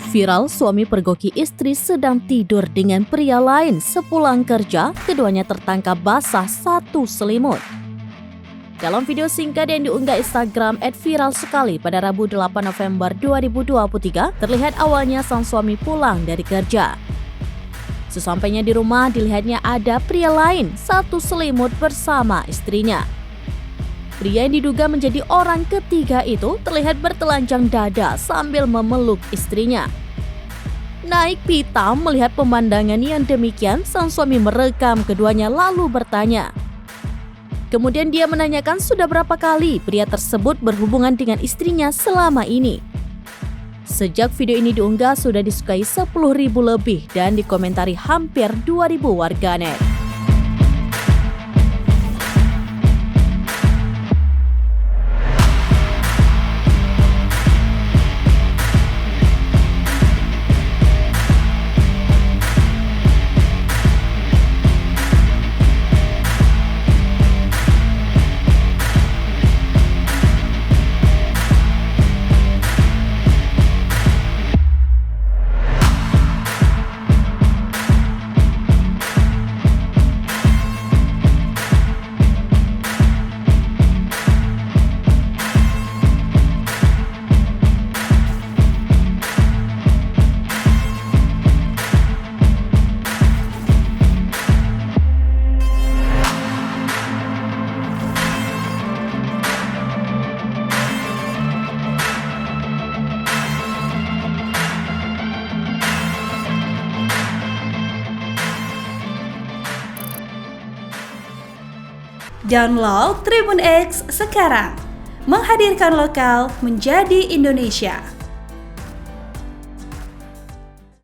Viral, suami pergoki istri sedang tidur dengan pria lain. Sepulang kerja, keduanya tertangkap basah satu selimut. Dalam video singkat yang diunggah Instagram @viralsekali pada Rabu 8 November 2023, terlihat awalnya sang suami pulang dari kerja. Sesampainya di rumah, dilihatnya ada pria lain satu selimut bersama istrinya. Pria yang diduga menjadi orang ketiga itu terlihat bertelanjang dada sambil memeluk istrinya. Naik pitam melihat pemandangan yang demikian, sang suami merekam keduanya lalu bertanya. Kemudian dia menanyakan sudah berapa kali pria tersebut berhubungan dengan istrinya selama ini. Sejak video ini diunggah sudah disukai 10.000 lebih dan dikomentari hampir 2.000 warganet. Download Tribun X sekarang, menghadirkan lokal menjadi Indonesia.